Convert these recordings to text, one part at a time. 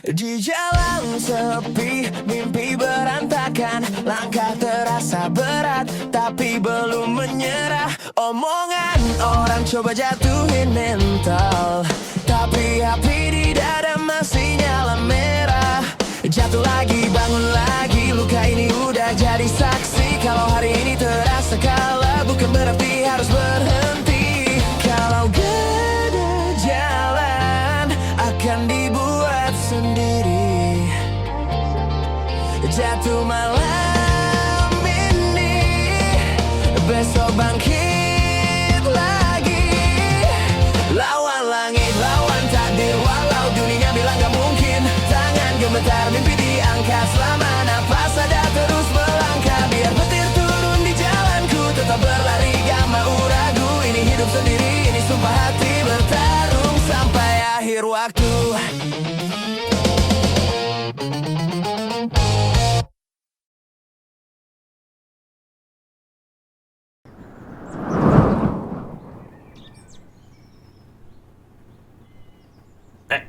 Di jalan sepi, mimpi berantakan, langkah terasa berat, tapi belum menyerah. Omongan orang coba jatuhin mental, tapi api di dada masih nyala merah. Jatuh lagi, bangun lagi, luka ini udah jadi saksi. Kalau hari ini terasa kalah, bukan berarti harus berhenti. Kalau gak ada jalan, akan dibuat sendiri. Jatuh malam ini, besok bangkit lagi. Lawan langit, lawan takdir, walau dunia bilang gak mungkin. Tangan gemetar, mimpi diangkat, selama napas ada terus melangkah. Biar petir turun di jalanku, tetap berlari gak mau ragu. Ini hidup sendiri, ini sumpah hati, bertarung sampai akhir waktu.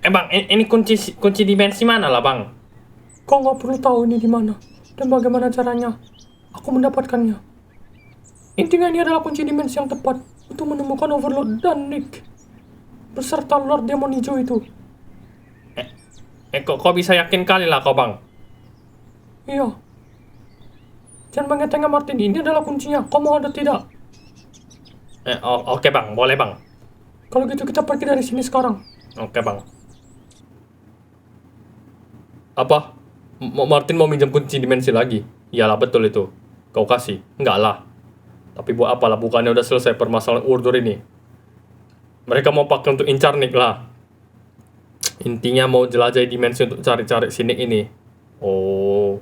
Bang, ini kunci dimensi mana lah bang? Kau nggak perlu tahu ini di mana dan bagaimana caranya aku mendapatkannya. Intinya ini adalah kunci dimensi yang tepat untuk menemukan Overlord dan Nick beserta Lord Demon Hijau itu. Kok bisa yakin kali lah kau bang? Iya. Jangan mengetengah Martin, ini adalah kuncinya. Kau mau atau tidak? Oke bang, boleh bang. Kalau gitu kita pergi dari sini sekarang. Oke bang. Apa? Martin mau minjam kunci dimensi lagi? Iyalah betul itu. Kau kasih? Enggak lah. Tapi buat apalah, bukannya udah selesai permasalahan Urdur ini. Mereka mau pakai untuk incar Nick lah. Intinya mau jelajahi dimensi untuk cari-cari si Nick ini. Oh.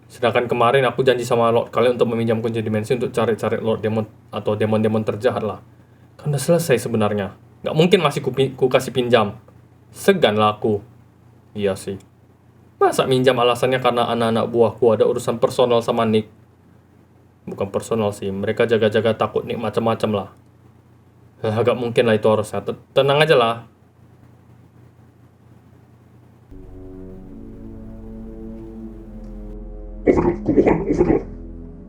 Sedangkan kemarin aku janji sama Lord kalian untuk meminjam kunci dimensi untuk cari-cari Lord Demon atau demon-demon terjahat lah. Kan udah selesai sebenarnya. Nggak mungkin masih ku kasih pinjam. Segan lah aku. Iya sih. Masa minjam alasannya karena anak-anak buahku ada urusan personal sama Nick. Bukan personal sih, mereka jaga-jaga takut Nick macam-macam lah. Agak mungkin lah itu harusnya. Tenang aja lah. Overlord, kumohon Overlord.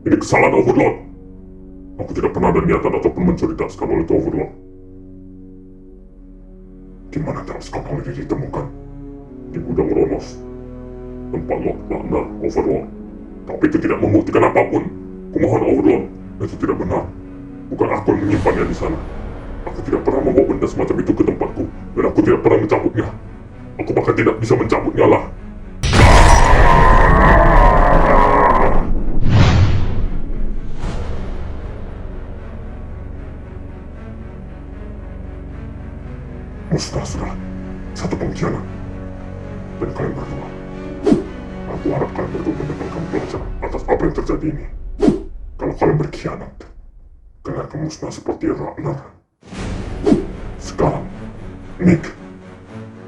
Ini kesalahan Overlord. Aku tidak pernah ada niatan ataupun mencuri tas kapal itu Overlord. Di mana tas kapal ini ditemukan? Di gudang Ronos, tempat Lord Ragnar Overlord. Tapi itu tidak membuktikan apapun. Kumohon Overlord, itu tidak benar. Bukan aku yang menyimpannya di sana. Aku tidak pernah membawa benda semacam itu ke tempatku, dan aku tidak pernah mencabutnya. Aku bahkan tidak bisa mencabutnya lah. Musnah, satu pengkhianat. Dan kalian berdua, aku harap kalian berdua mendapatkan pelajaran atas apa yang terjadi ini. Kalau kalian berkhianat, kalian akan musnah seperti Ragnar. Sekarang, Nick,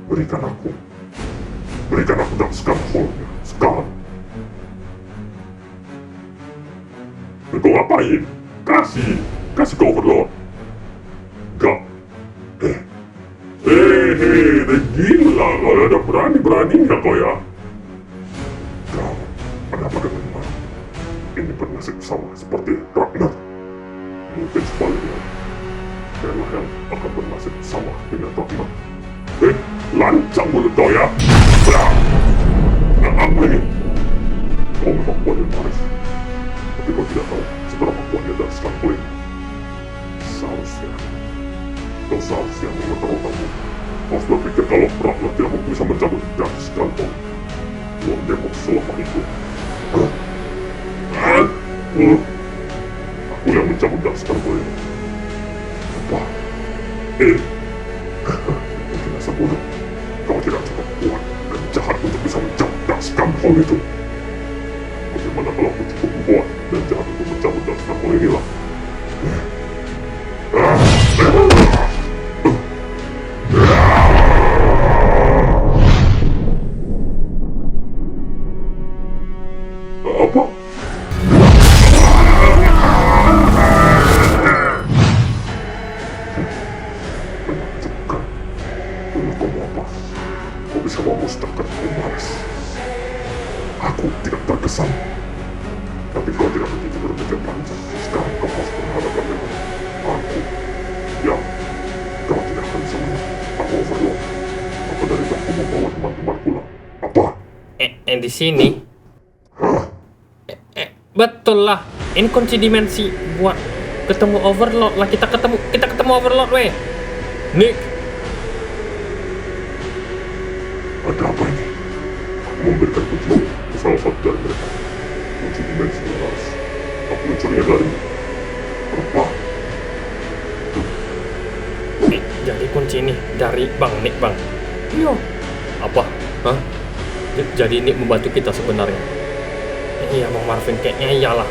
berikan aku dan Scarholnya sekarang. Kau ngapain? Kasih ke Overlord. Gak. Gila, kalau ada berani-beraninya kau ya. Kau, kenapa denganmu? Ini bernasib sama seperti Ragnar. Mungkin sebaliknya, kalian yang akan bernasib sama dengan Ragnar. Lancang mulut kau ya. Apa ini? Kau memang kuat dan manis. Tapi kau tidak tahu seberapa kuatnya dan sekarang ini. Kau seharusnya mengetahui kamu. Kau berpikir kalau Ragnar tidak bisa mencabut dari sekalipun. Lord Demon selama itu. Aku yang mencabut dari sekalipun ini. Apa? Mungkin rasa bodoh. Kau tidak cukup kuat dan jahat untuk bisa mencabut dari sekalipun itu. Bagaimana kalau aku cukup kuat dan jahat untuk mencabut dari sekalipun inilah? Apa? Menakjubkan. Dulu kau apa? Kau bisa memusnahkan bukan pemalas. Aku tidak terkesan. Tapi kau tidak begitu berpikir panjang. Sekarang kau harus berhadapan dengan aku. Ya, kau tidak akan bisa menang. Aku Overlord. Maka dari itu aku membawa teman-teman pulang. Apa? Di sini? Hah? Betul lah. Ini kunci dimensi buat ketemu Overlord lah. Kita ketemu Overlord, weh. Nick, Ada apa ini? Aku memberikan kunci ke salah satu dari mereka. Kunci dimensi yang harus aku mencurinya darimu. Apa? jadi kunci ini dari Bang Nick, Bang. Iya, Apa? Hah? Jadi Nick membantu kita sebenarnya. Iya, Bang Marvin, kayaknya iyalah.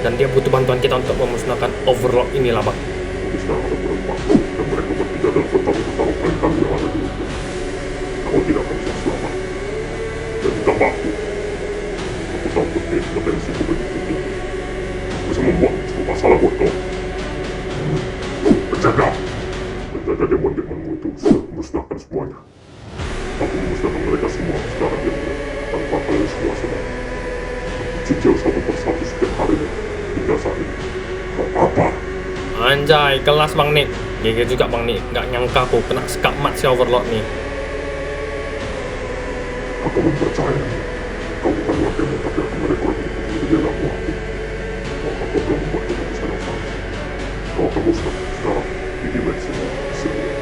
Dan dia butuh bantuan kita untuk memusnahkan Overlord inilah, Bang. Tapi sekarang ada berempat dan mereka bertiga adalah petarung-petarung paling tangguh yang ada di dunia. Kau tidak akan bisa selamat. Dan ditambah aku tahu betul potensiku begitu tinggi. Bisa membuat cukup masalah buat kau. Penjaga demon-demonmu itu sudah memusnahkan semuanya. Aku memusnahkan mereka semua sekarang dia tanpa kalian semua sadar. Cicil satu persatu setiap harinya hingga saat ini. Apa? Anjay, kelas Bang Nick. GG juga Bang Nick. Nggak nyangka aku kena skakmat si Overlord nih. Aku mempercayaimu. Kau bukan wakilmu, tapi aku merekrut untuk menjadi anak buahku. Maka kau telah membuat keputusan yang salah. Kau akan musnah sekarang di dimensimu sendiri.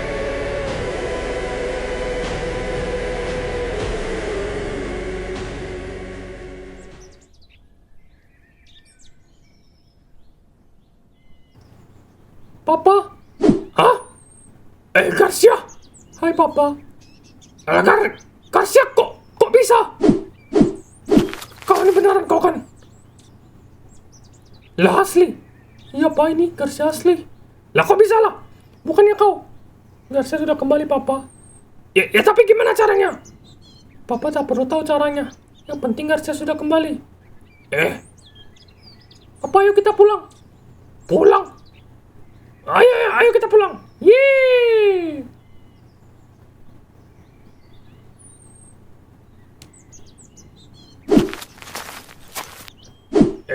Papa. Hah? Garcia? Hai Papa. Garcia kok bisa? Kau ini beneran kau kan? Lah asli. Iya Pak, ini Garcia asli. Lah kok bisa lah? Bukannya kau. Garcia sudah kembali Papa. Ya tapi gimana caranya? Papa tak perlu tahu caranya. Yang penting Garcia sudah kembali. Apa, ayo kita pulang. Pulang? Ayo kita pulang. Yeay.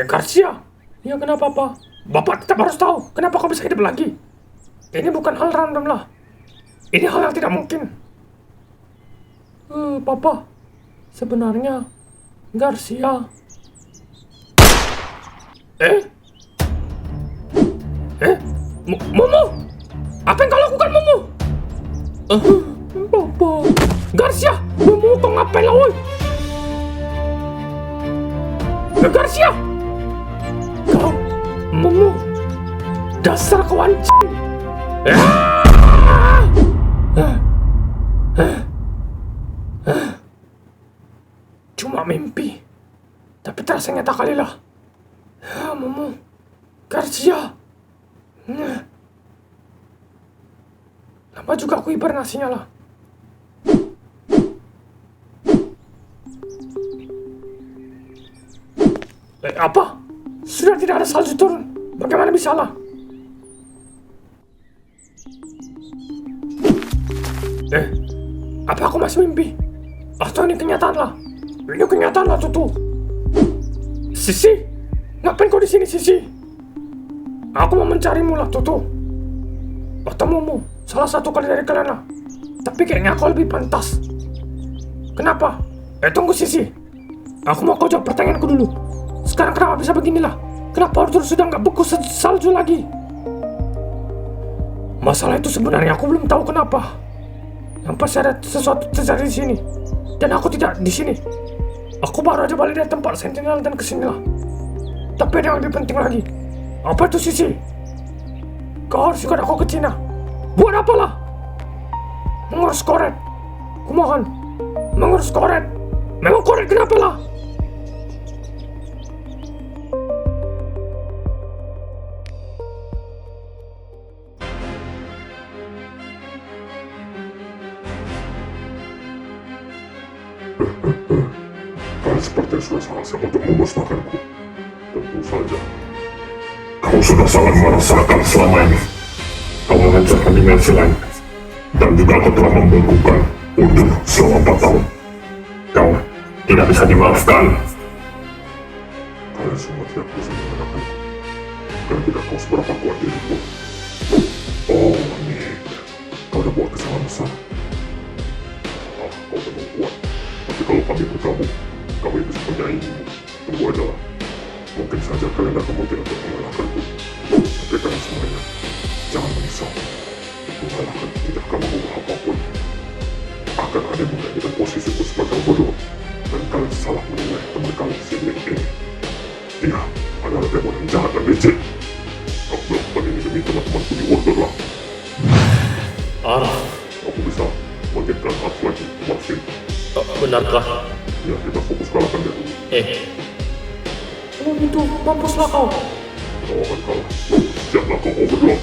Garcia, Ya kenapa Pak? Bapak tetap harus tahu kenapa kau bisa hidup lagi. Ini bukan hal random lah. Ini hal yang tidak mungkin. Papa. Sebenarnya Garcia. Momo? Apa yang kau lakukan, Momo? Papa. Garcia, Momo kau ngapain lah, woi? Garcia! Kau, Momo, dasar kau anjing! Cuma mimpi, tapi terasa nyata kali lah. Momo, Garcia. Lama juga aku hibernasinya lah. Apa? Sudah tidak ada salju turun. Bagaimana bisa lah? Apa aku masih mimpi? Atau ini kenyataan lah? Ini kenyataan lah, Tutu. Sisi? Ngapain kau di sini, Sisi? Aku mau mencarimu lah, Tutu. Bertemumu, salah satu kali dari kalian lah. Tapi kayaknya kau lebih pantas. Kenapa? Tunggu, Sisi. Aku mau kau jawab pertanyaanku dulu. Sekarang kenapa bisa beginilah? Kenapa Arthur sudah nggak beku salju lagi? Masalah itu sebenarnya aku belum tahu kenapa. Yang pasti ada sesuatu terjadi di sini. Dan aku tidak di sini. Aku baru aja balik dari tempat Sentinel dan kesinilah. Tapi ada yang lebih penting lagi. Apa itu, Sisi? Kau harus ikut aku ke Cina. Buat apalah? Mengurus Koret. Kumohon. Mengurus Koret. Memang Koret kenapa lah? Kalian seperti sudah salah siap untuk memusnahkanku. Tentu saja. Kau sudah sangat merasakan selama ini. Kau menghancurkan dimensi lain. Dan juga kau telah membengkukkan Order selama 4 tahun. tidak bisa dimaafkan. Kalian semua tidak bisa mengalahkanku, karena tidak tahu seberapa kuat diriku. Oh, Nick, kau udah buat kesalahan besar. Kau memang kuat, tapi kalau kami bergabung, kami bisa menyaingimu. Tunggu aja lah. Mungkin saja kalian akan mungkin untuk mengalahkanku. Tapi kalian semuanya, jangan menyesal. Mengalahkan tidak akan mengubah apapun. Akan ada yang menggantikan posisiku sebagai bodoh. Dan kalian salah menilai teman kalian si Nick ini. Dia adalah demon yang jahat dan licik. Aku melakukan ini demi teman-temanku di Order lah. Ah, Aku bisa mengingatkan Ars lagi, Marvin. benarkah? Ya, kita fokus kalahkan dia dulu. Kalau gitu, mampuslah kau. Kau akan kalah. Siaplah kau Overlord.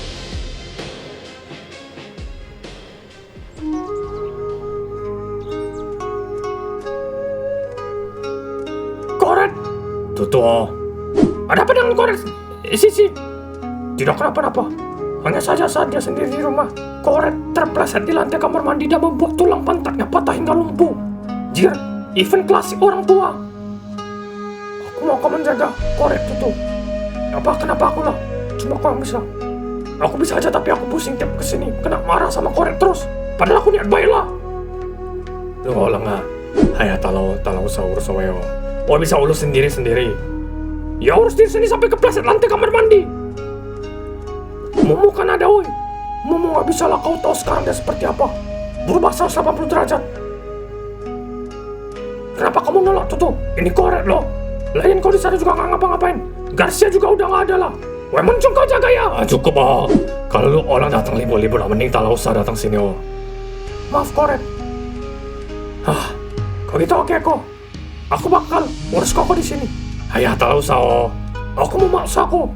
Koret! Tutup. Ada apa dengan Koret? Sisi. Tidak kenapa-napa. Hanya saja saat dia sendiri di rumah, Koret terpleset di lantai kamar mandi dan membuat tulang pantatnya patah hingga lumpuh. Jir, event klasik orang tua. Aku mau kau menjaga Koret itu. Kenapa aku lah? Cuma kau yang bisa. Aku bisa aja tapi aku pusing tiap kesini. Kena marah sama Koret terus. Padahal aku niat baik lah. Tunggu lah nggak. Haya talau usah urus weo. Oh bisa urus sendiri. Ya urus diri sini sampai kepleset lantai kamar mandi. Momo kan ada woi. Momo gak bisa lah kau tahu sekarang dia seperti apa. Berubah 180 derajat. Kenapa kamu nolak Tutu? Ini Koret loh. Lain kau di sana juga gak ngapa-ngapain. Garcia juga udah gak ada lah. Weh muncul kau jaga ya. Cukup ah. Kalau lu orang datang libur-libur lah, mending talau usah datang sini oh. Maaf Koret. Kalau gitu oke kok. Aku bakal urus kau di sini. Haya talau usah oh. Aku mau maksa kok.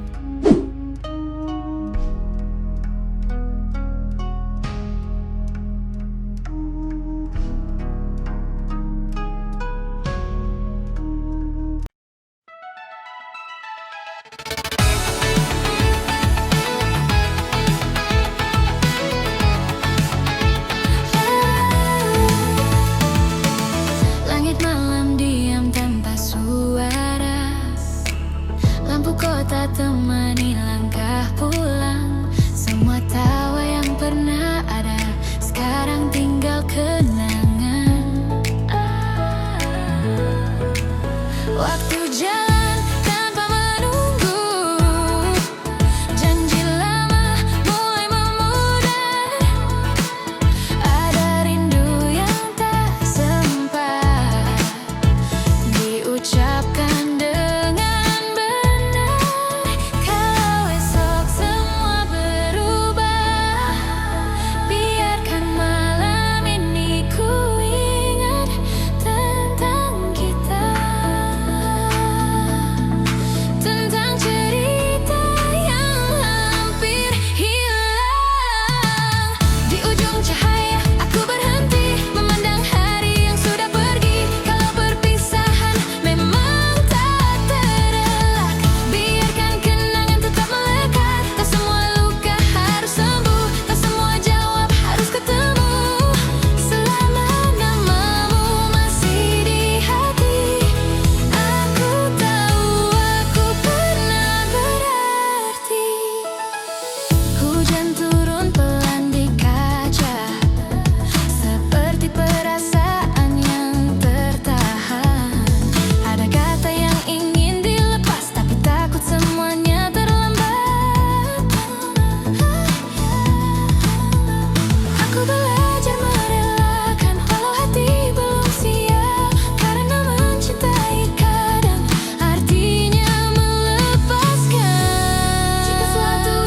Langit malam diam tanpa suara. Lampu kota temani langkah pulang. Semua tawa yang pernah ada sekarang tinggal kenangan. Waktu jalan